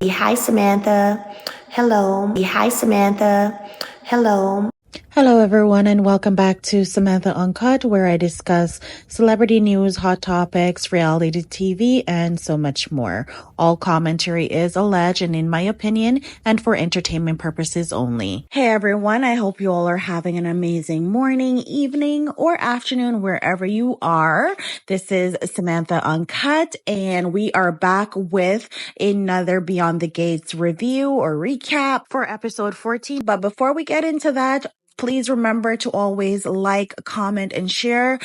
Hi, Samantha. Hello. Hi, Samantha. Hello. Hello, everyone, and welcome back to Samantha Uncut, where I discuss celebrity news, hot topics, reality TV, and so much more. All commentary is alleged and, in my opinion, and for entertainment purposes only. Hey, everyone. I hope you all are having an amazing morning, evening, or afternoon, wherever you are. This is Samantha Uncut, and we are back with another Beyond the Gates review or recap for episode 14. But before we get into that, please remember to always like, comment, and share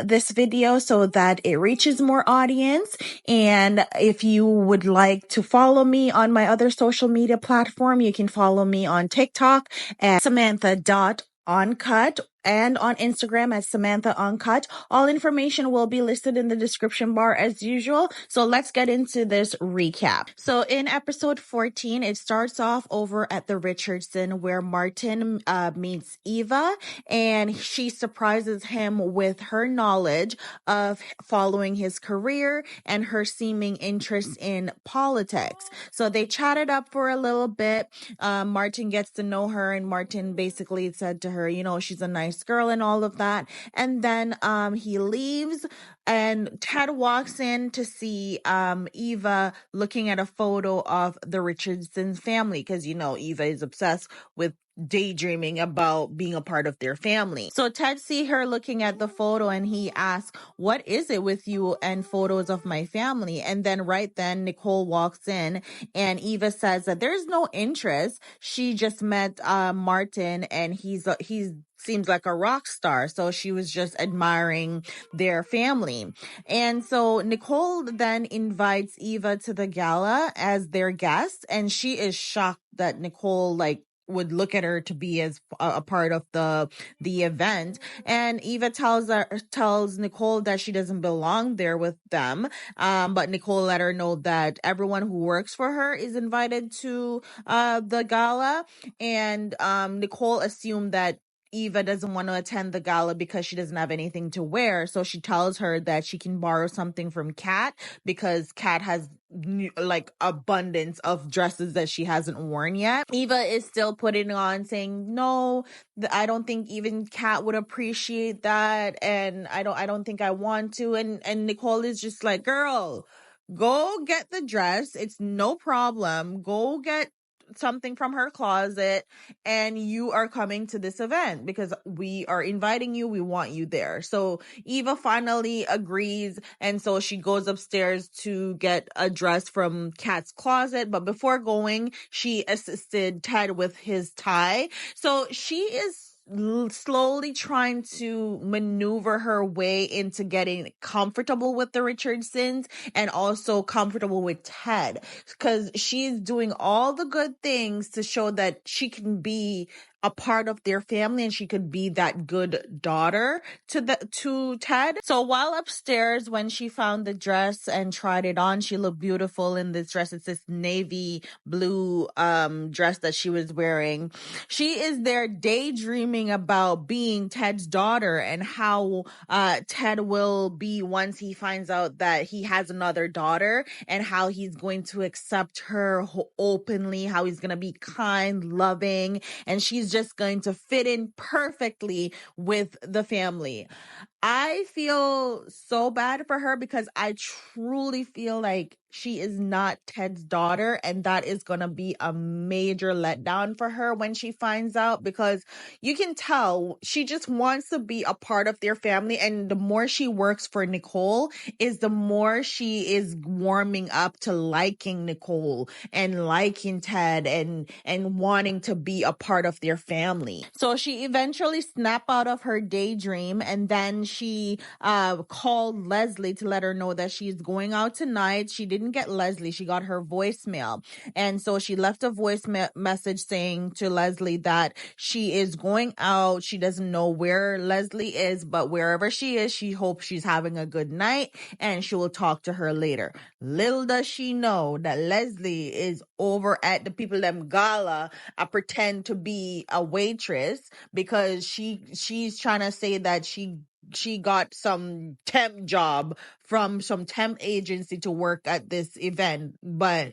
this video so that it reaches more audience. And if you would like to follow me on my other social media platform, you can follow me on TikTok at Samantha.Uncut and on Instagram at Samantha Uncut. All information will be listed in the description bar as usual. So let's get into this recap. So in episode 14, it starts off over at the Richardson where Martin meets Eva, and she surprises him with her knowledge of following his career and her seeming interest in politics. So they chatted up for a little bit. Martin gets to know her, and Martin basically said to her, you know, she's a nice girl and all of that. And then he leaves, and Ted walks in to see Eva looking at a photo of the Richardson family, because, you know, Eva is obsessed with daydreaming about being a part of their family. So Ted see her looking at the photo, and he asks, what is it with you and photos of my family? And then right then Nicole walks in, and Eva says that there's no interest. She just met Martin, and he's seems like a rock star. So she was just admiring their family. And so Nicole then invites Eva to the gala as their guest, and she is shocked that Nicole would look at her to be as a part of the event. And Eva tells Nicole that she doesn't belong there with them. But Nicole let her know that everyone who works for her is invited to the gala. And Nicole assumed that Eva doesn't want to attend the gala because she doesn't have anything to wear. So she tells her that she can borrow something from Kat, because Kat has abundance of dresses that she hasn't worn yet. Eva is still putting on, saying, no, I don't think even Kat would appreciate that, and I don't think I want to. And Nicole is just like, girl, go get the dress. It's no problem. Go get something from her closet, and you are coming to this event because we are inviting you. We want you there. So Eva finally agrees, and so she goes upstairs to get a dress from Kat's closet. But before going, she assisted Ted with his tie. So she is slowly trying to maneuver her way into getting comfortable with the Richardsons and also comfortable with Ted, because she's doing all the good things to show that she can be a part of their family and she could be that good daughter to Ted. So while upstairs, when she found the dress and tried it on, she looked beautiful in this dress. It's this navy blue dress that she was wearing. She is there daydreaming about being Ted's daughter and how Ted will be once he finds out that he has another daughter, and how he's going to accept her openly, how he's going to be kind, loving, and she's just going to fit in perfectly with the family. I feel so bad for her because I truly feel like she is not Ted's daughter, and that is going to be a major letdown for her when she finds out, because you can tell she just wants to be a part of their family. And the more she works for Nicole is the more she is warming up to liking Nicole and liking Ted and wanting to be a part of their family. So she eventually snapped out of her daydream, and then she called Leslie to let her know that she's going out tonight. She didn't get Leslie, she got her voicemail. And so she left a voice message saying to Leslie that she is going out. She doesn't know where Leslie is, but wherever she is, she hopes she's having a good night and she will talk to her later. Little does she know that Leslie is over at the People Them Gala, pretend to be a waitress, because she's trying to say that she got some temp job from some temp agency to work at this event. But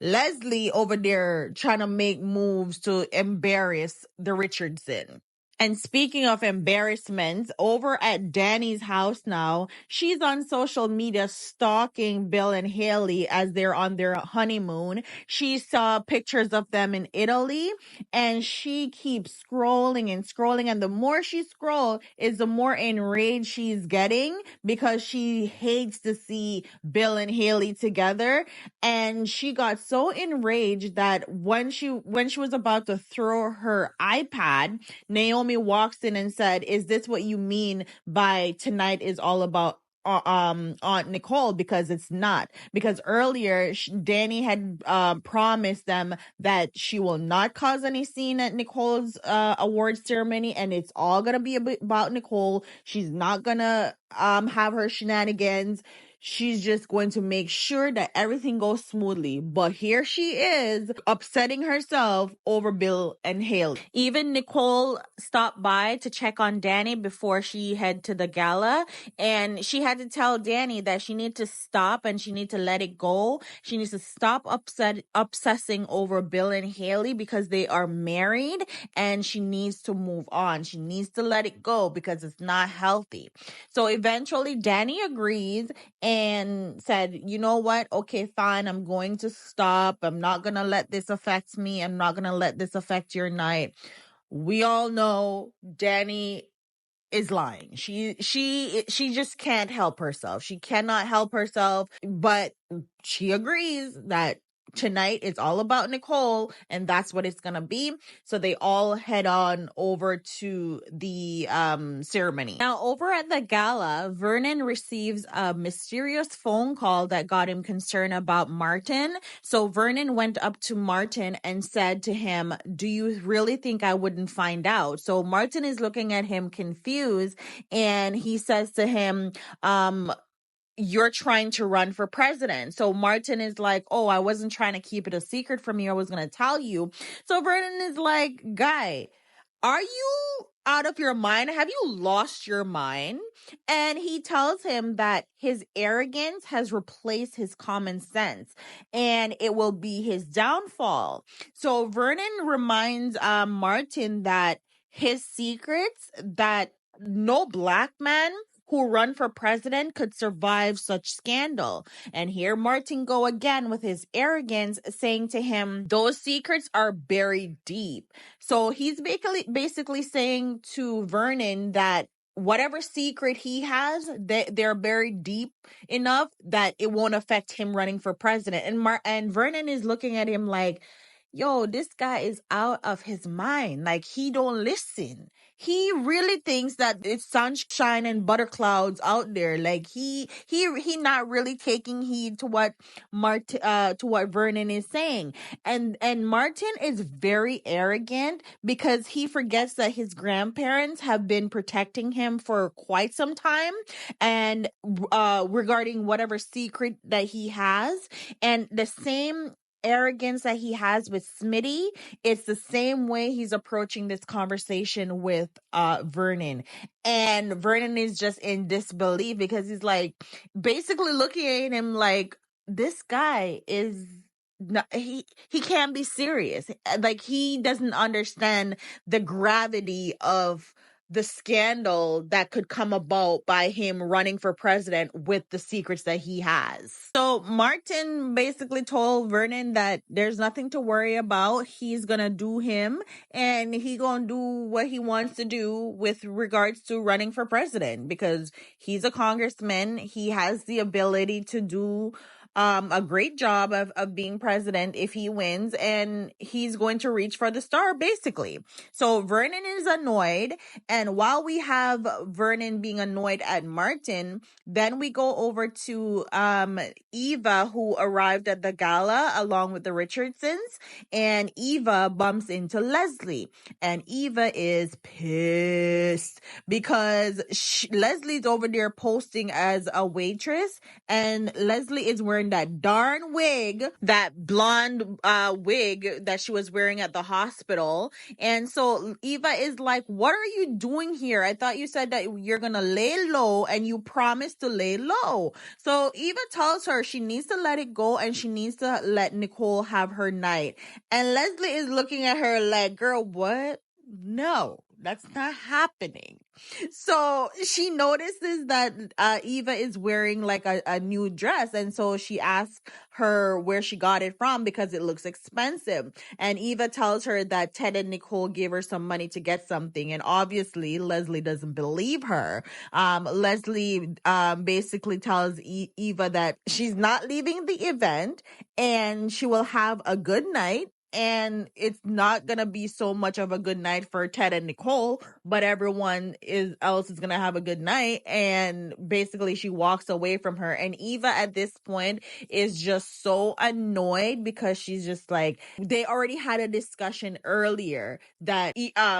Leslie over there trying to make moves to embarrass the Richardson. And speaking of embarrassments, over at Dani's house now, she's on social media stalking Bill and Hayley as they're on their honeymoon. She saw pictures of them in Italy and she keeps scrolling and scrolling. And the more she scrolls is the more enraged she's getting because she hates to see Bill and Hayley together. And she got so enraged that when she was about to throw her iPad, Naomi walks in and said, "Is this what you mean by tonight is all about Aunt Nicole?" Because it's not. Because earlier Dani had promised them that she will not cause any scene at Nicole's award ceremony, and it's all gonna be about Nicole. She's not gonna have her shenanigans. She's just going to make sure that everything goes smoothly. But here she is upsetting herself over Bill and Hayley. Even Nicole stopped by to check on Dani before she head to the gala. And she had to tell Dani that she needs to stop and she needs to let it go. She needs to stop obsessing over Bill and Hayley because they are married and she needs to move on. She needs to let it go because it's not healthy. So eventually Dani agrees and said, "You know what? Okay, fine. I'm going to stop. I'm not going to let this affect me. I'm not going to let this affect your night." We all know Dani is lying. She just can't help herself. She cannot help herself, but she agrees that tonight it's all about Nicole and that's what it's gonna be. So they all head on over to the ceremony. Now over at the gala, Vernon receives a mysterious phone call that got him concerned about Martin. So Vernon went up to Martin and said to him, "Do you really think I wouldn't find out?" So Martin is looking at him confused and he says to him, "You're trying to run for president." So Martin is like, "Oh, I wasn't trying to keep it a secret from you. I was going to tell you." So Vernon is like, "Guy, are you out of your mind? Have you lost your mind?" And he tells him that his arrogance has replaced his common sense and it will be his downfall. So Vernon reminds Martin that his secrets, that no black man who run for president could survive such scandal. And here Martin go again with his arrogance, saying to him, those secrets are buried deep. So he's basically saying to Vernon that whatever secret he has, they're buried deep enough that it won't affect him running for president. And Vernon is looking at him like, yo, this guy is out of his mind. Like, he don't listen. He really thinks that it's sunshine and butter clouds out there. Like, he not really taking heed to what Vernon is saying. And Martin is very arrogant because he forgets that his grandparents have been protecting him for quite some time and regarding whatever secret that he has. And the same arrogance that he has with Smitty, it's the same way he's approaching this conversation with Vernon. And Vernon is just in disbelief because he's like basically looking at him like, this guy is not, he can't be serious. Like, he doesn't understand the gravity of the scandal that could come about by him running for president with the secrets that he has. So Martin basically told Vernon that there's nothing to worry about. He's gonna do him and he gonna do what he wants to do with regards to running for president because he's a congressman. He has the ability to do a great job of being president if he wins, and he's going to reach for the star basically. So Vernon is annoyed, and while we have Vernon being annoyed at Martin, then we go over to Eva, who arrived at the gala along with the Richardsons, and Eva bumps into Leslie, and Eva is pissed because Leslie's over there posting as a waitress, and Leslie is wearing wearing that darn wig, that blonde wig that she was wearing at the hospital. And so Eva is like, what are you doing here? I thought you said that you're gonna lay low, and you promised to lay low. So Eva tells her she needs to let it go, and she needs to let Nicole have her night. And Leslie is looking at her like, girl, what? No, that's not happening. So she notices that Eva is wearing like a new dress. And so she asks her where she got it from because it looks expensive. And Eva tells her that Ted and Nicole gave her some money to get something. And obviously Leslie doesn't believe her. Leslie basically tells Eva that she's not leaving the event and she will have a good night. And it's not gonna be so much of a good night for Ted and Nicole, but everyone else is gonna have a good night. And basically she walks away from her. And Eva at this point is just so annoyed because she's just like, they already had a discussion earlier that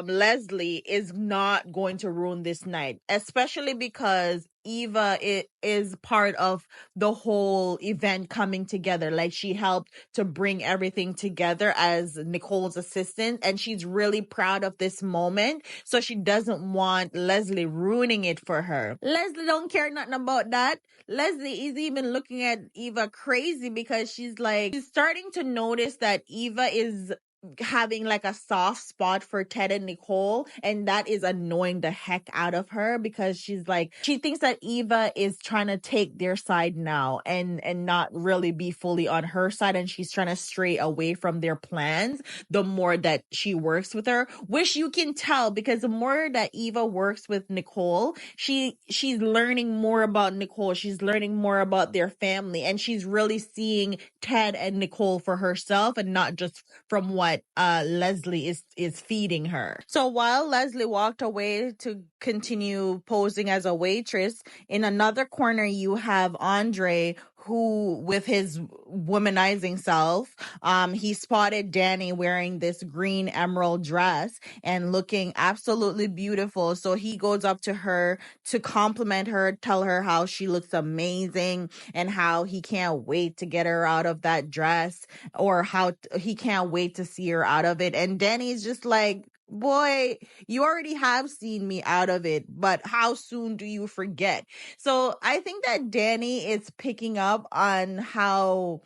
Leslie is not going to ruin this night, especially because Eva is part of the whole event coming together. Like, she helped to bring everything together as Nicole's assistant, and she's really proud of this moment. So she doesn't want Leslie ruining it for her. Leslie don't care nothing about that. Leslie is even looking at Eva crazy because she's starting to notice that Eva is having like a soft spot for Ted and Nicole, and that is annoying the heck out of her because she thinks that Eva is trying to take their side now and not really be fully on her side, and she's trying to stray away from their plans the more that she works with her, which you can tell because the more that Eva works with Nicole, she's learning more about Nicole, she's learning more about their family, and she's really seeing Ted and Nicole for herself and not just from what Leslie is feeding her. So while Leslie walked away to continue posing as a waitress, in another corner you have Andre, who, with his womanizing self, he spotted Dani wearing this green emerald dress and looking absolutely beautiful. So he goes up to her to compliment her, tell her how she looks amazing and how he can't wait to get her out of that dress, or how he can't wait to see her out of it. And Dani's just like, boy, you already have seen me out of it, but how soon do you forget? So I think that Dani is picking up on how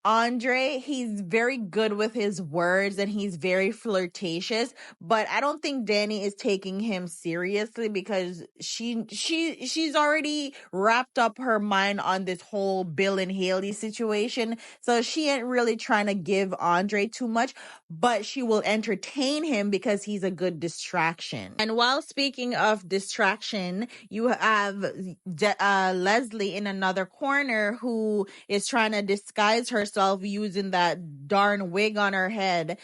Andre, he's very good with his words and he's very flirtatious, but I don't think Dani is taking him seriously because she's already wrapped up her mind on this whole Bill and Hayley situation. So she ain't really trying to give Andre too much, but she will entertain him because he's a good distraction. And while speaking of distraction, you have Leslie in another corner who is trying to disguise herself using that darn wig on her head.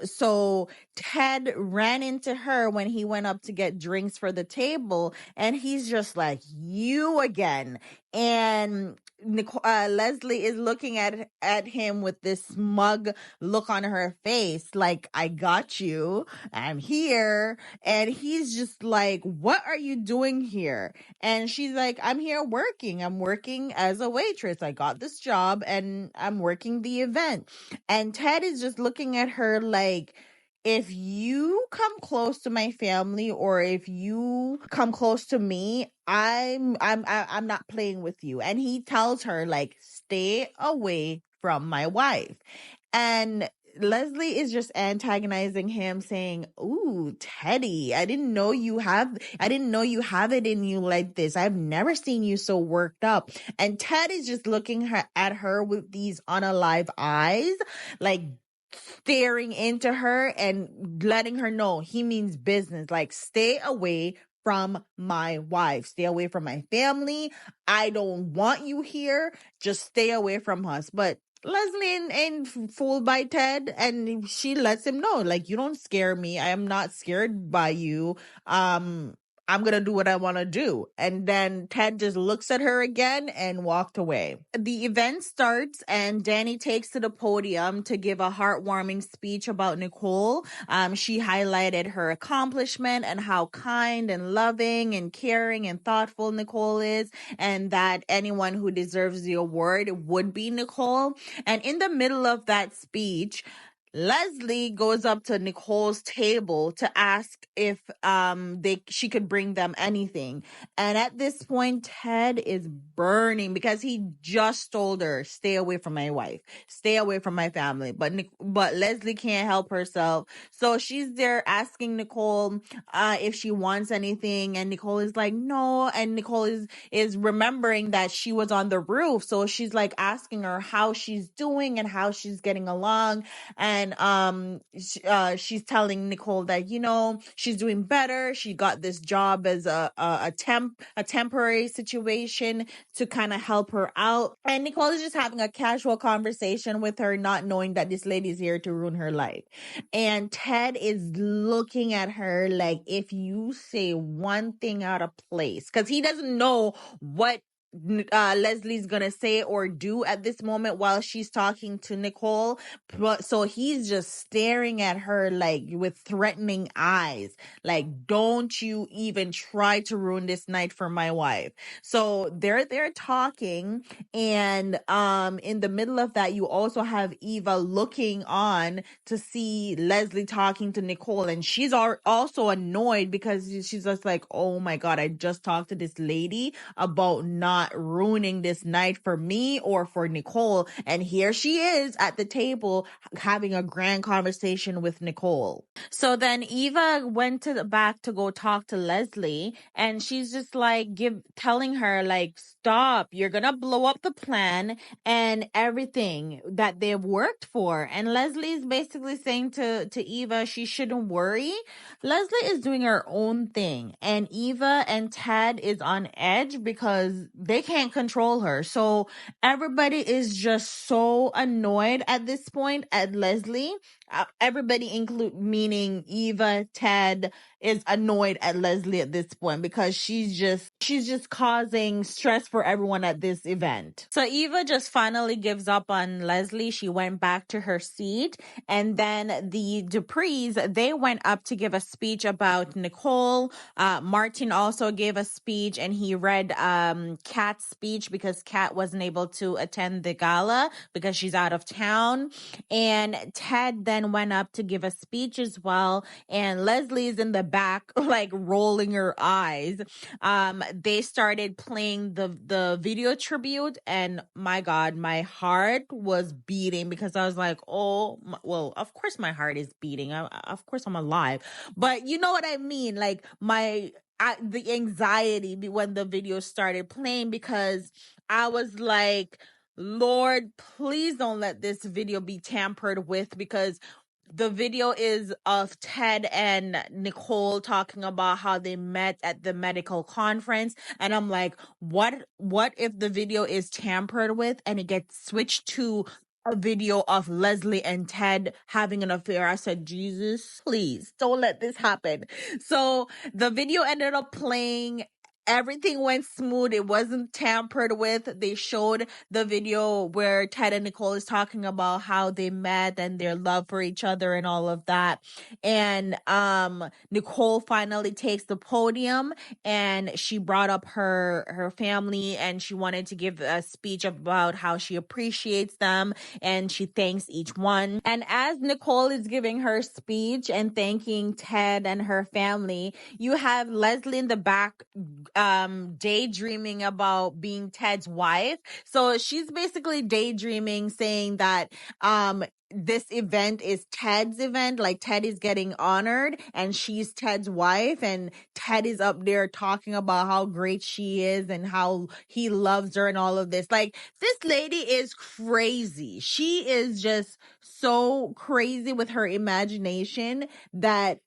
So Ted ran into her when he went up to get drinks for the table, and he's just like, you again. And Leslie is looking at him with this smug look on her face, like, I got you, I'm here. And he's just like, what are you doing here? And she's like, I'm here working. I'm working as a waitress. I got this job and I'm working the event. And Ted is just looking at her like, if you come close to my family or if you come close to me, I'm not playing with you. And he tells her, like, stay away from my wife. And Leslie is just antagonizing him, saying, ooh, Teddy, I didn't know you have it in you like this. I've never seen you so worked up. And Ted is just looking at her with these unalive eyes, like staring into her and letting her know he means business. Like, stay away from my wife. Stay away from my family. I don't want you here. Just stay away from us. But Leslie ain't fooled by Ted, and she lets him know, like, you don't scare me. I am not scared by you. I'm going to do what I want to do. And then Ted just looks at her again and walked away. The event starts and Dani takes to the podium to give a heartwarming speech about Nicole. She highlighted her accomplishment and how kind and loving and caring and thoughtful Nicole is, and that anyone who deserves the award would be Nicole. And in the middle of that speech, Leslie goes up to Nicole's table to ask if she could bring them anything. And at this point, Ted is burning because he just told her, stay away from my wife, stay away from my family. But Leslie can't help herself. So she's there asking Nicole if she wants anything, and Nicole is like, no. And Nicole is remembering that she was on the roof. So she's like asking her how she's doing and how she's getting along. And she's telling Nicole that, she's doing better. She got this job as a temporary situation to kind of help her out. And Nicole is just having a casual conversation with her, not knowing that this lady is here to ruin her life. And Ted is looking at her like, if you say one thing out of place, because he doesn't know what Leslie's gonna say or do at this moment while she's talking to Nicole. But so he's just staring at her like with threatening eyes, like, don't you even try to ruin this night for my wife. So they're talking, and in the middle of that, you also have Eva looking on to see Leslie talking to Nicole, and she's also annoyed because she's just like, oh my god, I just talked to this lady about not ruining this night for me or for Nicole, and here she is at the table having a grand conversation with Nicole. So then Eva went to the back to go talk to Leslie, and she's just like telling her like, stop, you're gonna blow up the plan and everything that they've worked for. And Leslie is basically saying to Eva she shouldn't worry. Leslie is doing her own thing, and Eva and Ted is on edge because they can't control her. So everybody is just so annoyed at this point at Leslie. Everybody meaning Eva, Ted, is annoyed at Leslie at this point because she's just causing stress for everyone at this event. So Eva just finally gives up on Leslie. She went back to her seat, and then the Duprees, they went up to give a speech about Nicole. Martin also gave a speech, and he read Kat's speech because Kat wasn't able to attend the gala because she's out of town. And Ted then went up to give a speech as well, and Leslie's in the back like rolling her eyes. They started playing the video tribute, and my god, my heart was beating because I was like, well, of course my heart is beating. Of course I'm alive, but you know what I mean, like the anxiety when the video started playing, because I was like, Lord, please don't let this video be tampered with, because the video is of Ted and Nicole talking about how they met at the medical conference. And I'm like, what if the video is tampered with and it gets switched to a video of Leslie and Ted having an affair? I said, Jesus, please don't let this happen. So the video ended up playing. Everything went smooth. It wasn't tampered with. They showed the video where Ted and Nicole is talking about how they met and their love for each other and all of that. And Nicole finally takes the podium, and she brought up her family, and she wanted to give a speech about how she appreciates them and she thanks each one. And as Nicole is giving her speech and thanking Ted and her family, you have Leslie in the back daydreaming about being Ted's wife. So she's basically daydreaming, saying that this event is Ted's event, like Ted is getting honored and she's Ted's wife, and Ted is up there talking about how great she is and how he loves her and all of this. Like, this lady is crazy. She is just so crazy with her imagination that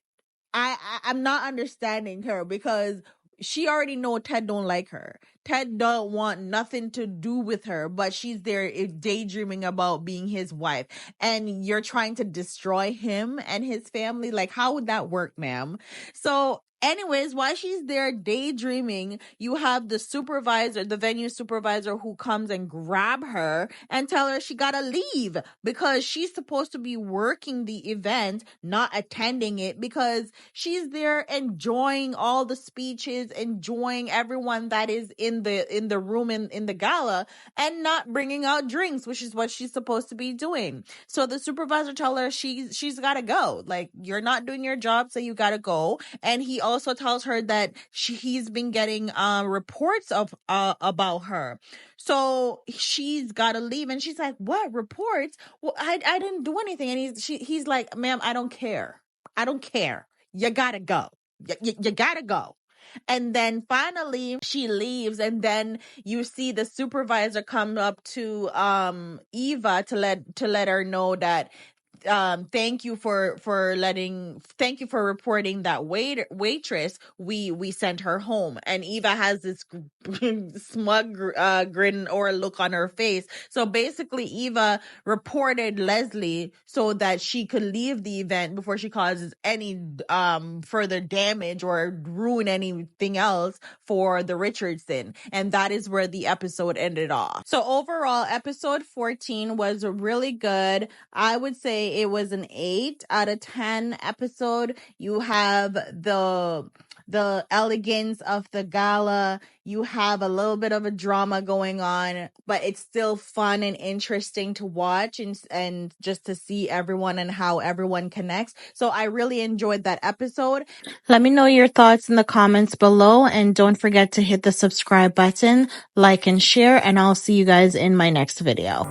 I'm not understanding her, because she already know Ted don't like her. Ted don't want nothing to do with her, but she's there daydreaming about being his wife. And you're trying to destroy him and his family. Like, how would that work, ma'am? So Anyways, while she's there daydreaming, you have the supervisor, the venue supervisor, who comes and grab her and tell her she gotta leave because she's supposed to be working the event, not attending it, because she's there enjoying all the speeches, enjoying everyone that is in the room in the gala, and not bringing out drinks, which is what she's supposed to be doing. So the supervisor tell her she's gotta go. Like, you're not doing your job, so you gotta go. And he also tells her that he's been getting reports of about her, so she's got to leave. And she's like, "What reports? Well, I didn't do anything." And he's like, "Ma'am, I don't care. I don't care. You gotta go. You gotta go." And then finally she leaves, and then you see the supervisor come up to Eva to let her know that thank you for reporting that waitress. We sent her home. And Eva has this smug grin or look on her face. So basically Eva reported Leslie so that she could leave the event before she causes any further damage or ruin anything else for the Richardson. And that is where the episode ended off. So overall, episode 14 was really good. I would say it was an 8 out of 10 episode. You have the elegance of the gala. You have a little bit of a drama going on, but it's still fun and interesting to watch, and just to see everyone and how everyone connects. So I really enjoyed that episode. Let me know your thoughts in the comments below, and don't forget to hit the subscribe button, like and share, and I'll see you guys in my next video.